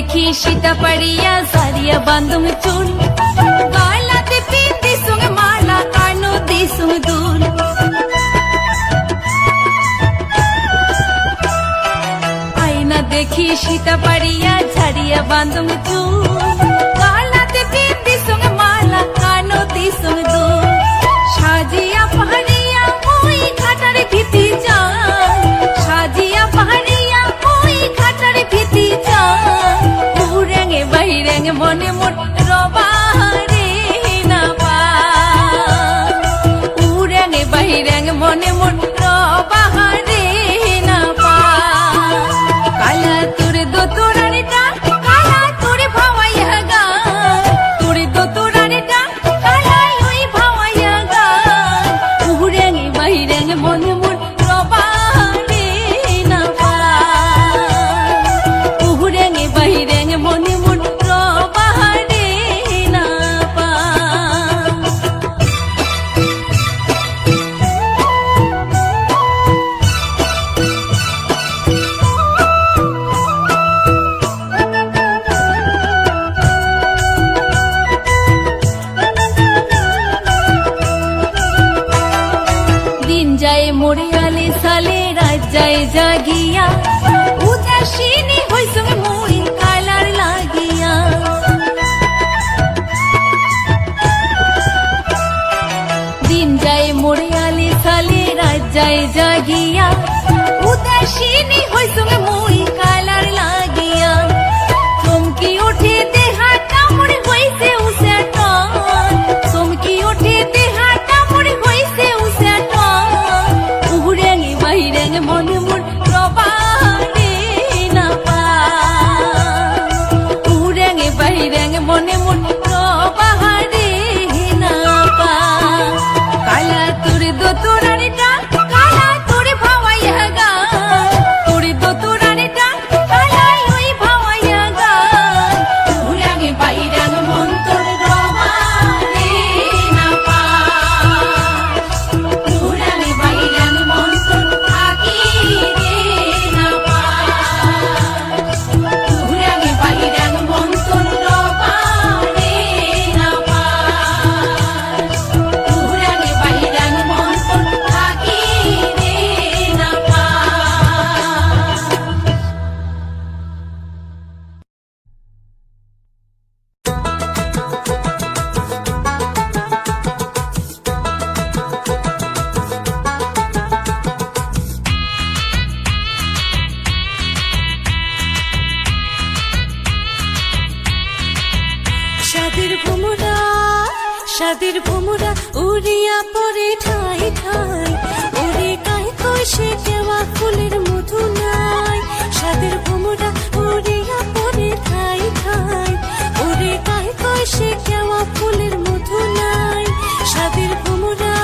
দেখি সীতা পাড়িয়া সারিয়া বান্ধুম চুল গলাতে পিন্দি সুং মালা কানো দিসুং দুল আয়না দেখি সীতা পাড়িয়া ছাড়িয়া বান্ধুম চুল গলাতে পিন্দি সুং মালা কানো দিসুং দুল সাজিয়া পাহাড়িয়া ওই ঘাটার ভিতি যাই সাজিয়া পাহাড়িয়া ওই ঘাটার ভিতি যাই উড়েঙে বাইরেঙে মনে মোট রবারে না পা উড়েঙে বাইরেঙে মনে মোট রবারে না পা কালা তোরে দোতরানিটা কালা তোরে ভাওয়াইয়া গা তোরে দোতরানিটা কালা ওই ভাওয়াইয়া গা উড়েঙে বাইরেঙে মনে মোট রবারে না পা উড়েঙে বাইরেঙে মনে মোট রবারে না পা দিন যায় মোরে আলে সালে রাত যায় জাগিয়া উদাসীনী হইসুং মুই কালার লাগিয়া দিন যায় মোরে আলে সালে রাত যায় জাগিয়া উদাসীনী হইসুং মুই কালার লাগিয়া চমকি ওঠে দেহাটা মোরে হইছে উসাটন চমকি ওঠে দেহাটা মোরে হইছে উসাটন উড়েঙে বাইরেঙে মনে মোর রবারে না পা উড়েঙে বাইরেঙে মনে মোর রবারে না পা কালা তোরে দোতরানিটা কালা তোরে ভাওয়াইয়া গা তোরে দোতরানিটা কালা ওই ভাওয়াইয়া গা উড়েঙে বাইরেঙে মন তোর রবারে না পা উড়েঙে বাইরেঙে মন তোর থাকি রে না পা উড়েঙে বাইরেঙে মন তোর রবারে না পা উড়েঙে বাইরেঙে মন তোর থাকি রে না পা সাদের ভোমরা উড়িয়া পরে ঠাই ঠাই ওরে গায়ে কষে দেওয়া ফুলের মধু নাই সাদের ভোমরা উড়িয়া পরে ঠাই ঠাই ওরে গায়ে কষে দেওয়া ফুলের মধু নাই সাদের ভোমরা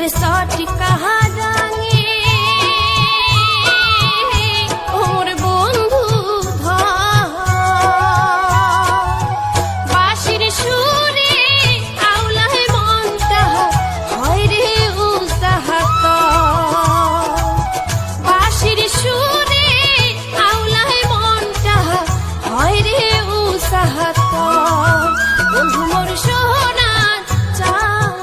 सट कहा डांगे ओर बंधु बासिर सुरे आउलाय मनटा হয় রে উসাহাত বাসির সুরে আউলায় মনটা হয় রে উসাহাত বন্ধু মোর সোনার চাঁদ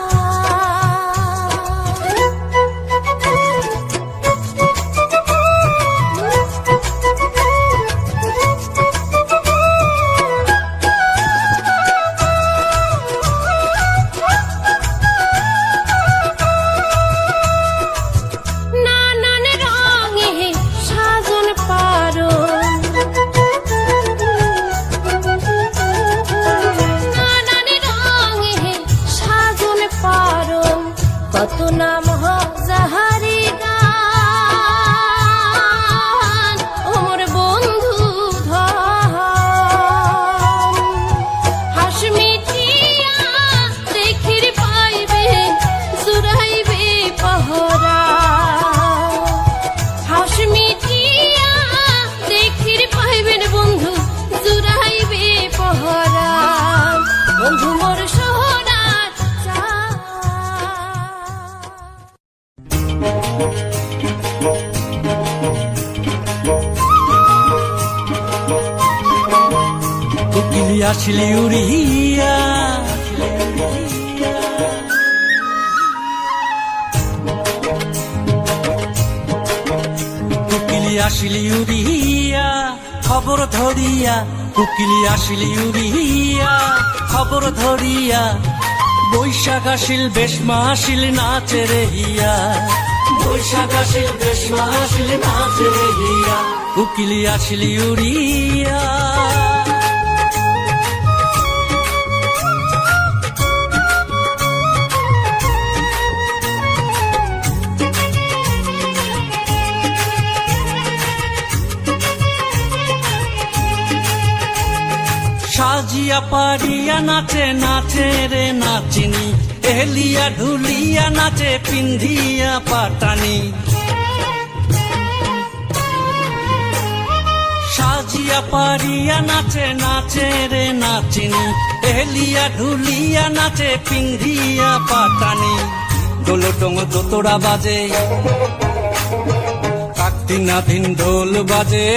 নানান রঙে সাজন পারো নানান রঙে সাজন পারো কত নাম যাহারি গান ওমর বন্ধু ধন হাস মিটিয়া দেখির পাইবে জুড়াইবে পহরা হাস মিটিয়া দেখির পাইবেন বন্ধু জুড়াইবে পহরা বন্ধু মোর সোনার চাঁদ কোকিলি আসলি উড়িয়া কোকিলি আসলি উড়িয়া খবর ধরিয়া কোকিলি আসলি উড়িয়া খবর ধরিয়া বৈশাখ আসিল বেশ মাসিল নাচে রে হিয়া বৈশাখ আসিল বেশ মাসিল নাচে রে হিয়া কোকিলি আসলি উড়িয়া সাজিয়া পারিয়া নাচে নাচে রে নাচিনি এলিয়া ঢুলিয়া নাচে পিন্ধিয়া পাটানি সাজিয়া পারিয়া নাচে নাচে রে নাচিনি এলিয়া ঢুলিয়া নাচে পিন্ধিয়া পাটানি দোল টং দোতরা বাজে কাকদিনাধীন ঢোল বাজে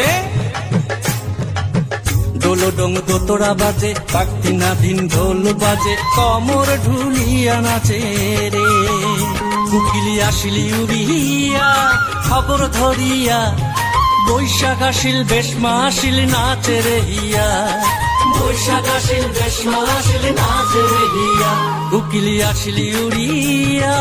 দোল ডং দোতরা বাজে কাকদিনাধীন ঢোল বাজে কমর ঢুলিয়া নাচে রে কুকিলি আসিলি উড়িয়া খবর ধরিয়া বৈশাখ আসিল বেশ মাসিল নাচে রে হিয়া বৈশাখ আসিল বেশ মাসিল নাচে রে হিয়া কুকিলি আসিলি উড়িয়া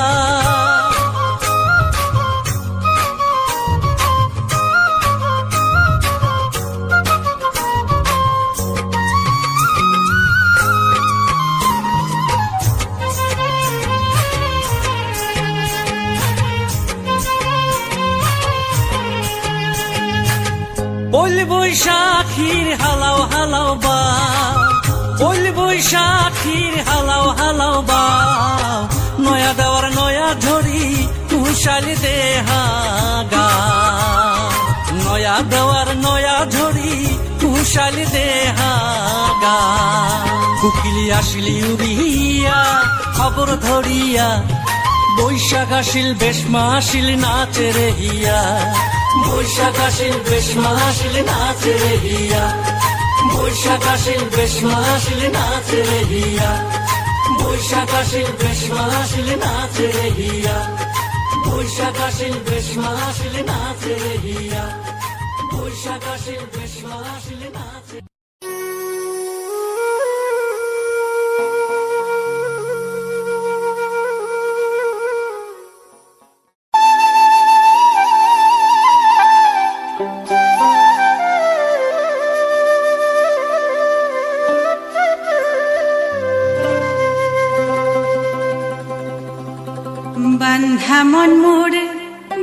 ওল বৈশাখীর হালাও হালাও বা ওল বৈশাখীর হালাও হালাও বা নয়া দেওয়ার নয়া ঝড়ি কুশালি দেহাগা নয়া দেওয়ার নয়া ঝড়ি কুশালি দেহাগা কুকিলি আসিলি উড়িয়া খবর ধরিয়া বৈশাখ আসিল বেশ মাসিল নাচে রে হিয়া বৈশাখ আসিল বেশ মাসিল নাচে রে হিয়া বৈশাখ আসিল বেশ মাসিল নাচে রে হিয়া বৈশাখ আসিল বেশ মাসিল নাচে রে হিয়া বৈশাখ আসিল বেশ মাসিল নাচে রে হিয়া বৈশাখ আসিল বেশ মাসিল নাচে বান্ধা মন মোর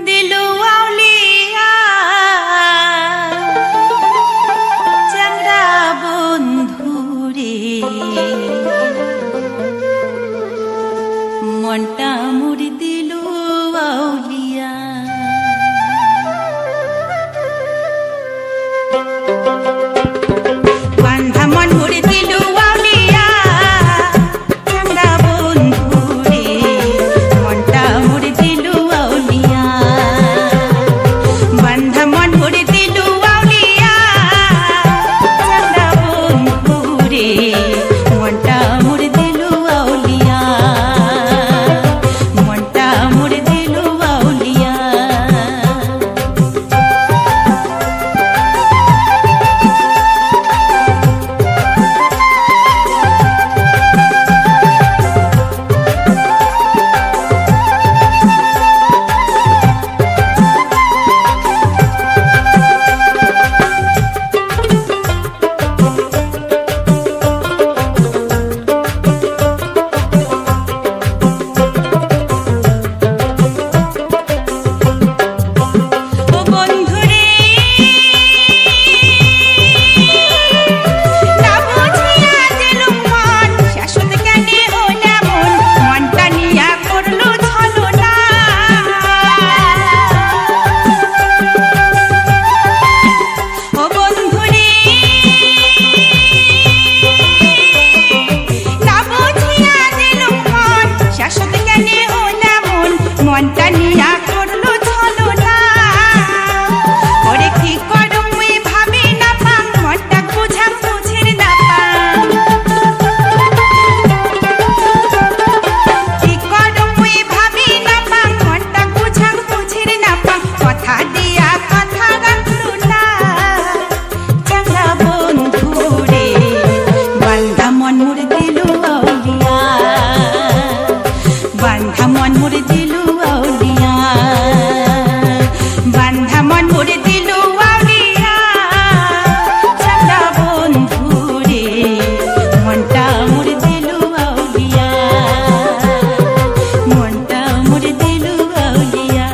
দিল আউলিয়া চাংরা বন্ধুরে মনটা মোর দিল আউলিয়া বান্ধা মন মুড়ে দিলু আউলিয়া চাংড়া বন্ধু রে মনটা মুড়ে দিলু আউলিয়া বান্ধা মন মুড়ে দিলু আউলিয়া চাংড়া বন্ধু রে মনটা মুড়ে দিলু আউলিয়া মনটা মুড়ে দিলু আউলিয়া ও বন্ধুরে না বুঝিয়া দিলুম মন শাসন জ্ঞানে ওলা মন মনটা নিয়া করলো ছলনা ও বন্ধুরে না বুঝিয়া দিলুম মন শাসন জ্ঞানে ওলা মন মনটা নিয়া করলো ছলনা ওরে কি করম মুই ভাবি না পাং মনটা বুঝা বুঝির না পাং কি করম মুই ভাবি না পাং মনটা বুঝা বুঝির না পাং কথা দিয়া কথা রাখলু না চাংড়া বন্ধু রে বান্ধা মন মুড়ে দিলু আউলিয়া বান্ধা মন মুড়ে দিলু আউলিয়া বান্ধা মন মুড়ে দিলু আউলিয়া চাংড়া বন্ধু রে মনটা মুড়ে দিলু আউলিয়া মনটা মুড়ে দিলু আউলিয়া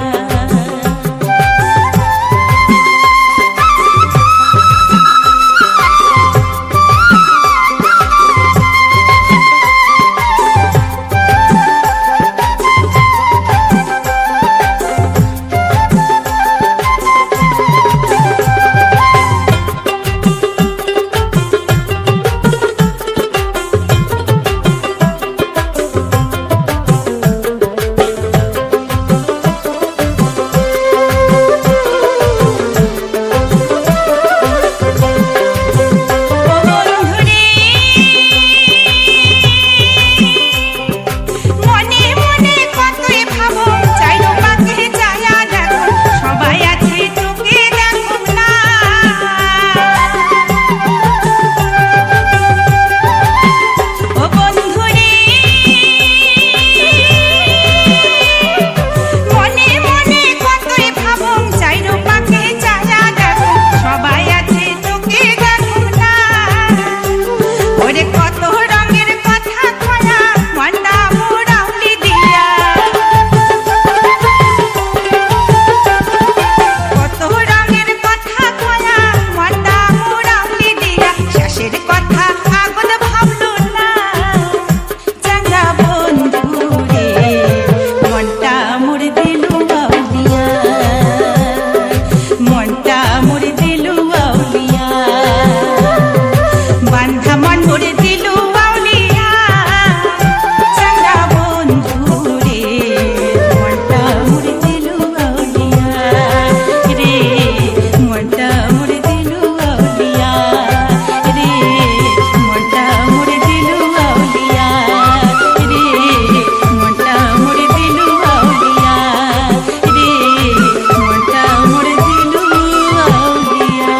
ও বন্ধুরে মনে মনে কতই ভাবো চাইরো পাখি ছায়া দেখো সবাই আছে তোকে দেখো না ও বন্ধুরে মনে মনে কতই ভাবো চাইরো পাখি ছায়া দেখো সবাই আছে তোকে দেখো না ওরে কত রঙের কথা কয়া মনটা মোড়াউলি দিয়া কত রঙের কথা কয়া মনটা মোড়াউলি দিয়া শেষের কথা আগত ভাবলু না চাংড়া বন্ধু রে মনটা মুড়ে দিলু আউলিয়া মনটা মুড়ে দিলু আউলিয়া বান্ধা মন মুড়ে দিলু আউলিয়া চাংড়া বন্ধু রে মনটা মুড়ে দিলু আউলিয়া রে মনটা মুড়ে দিলু আউলিয়া রে মনটা মুড়ে দিলু আউলিয়া রে মনটা মুড়ে দিলু আউলিয়া রে মনটা মুড়ে দিলু আউলিয়া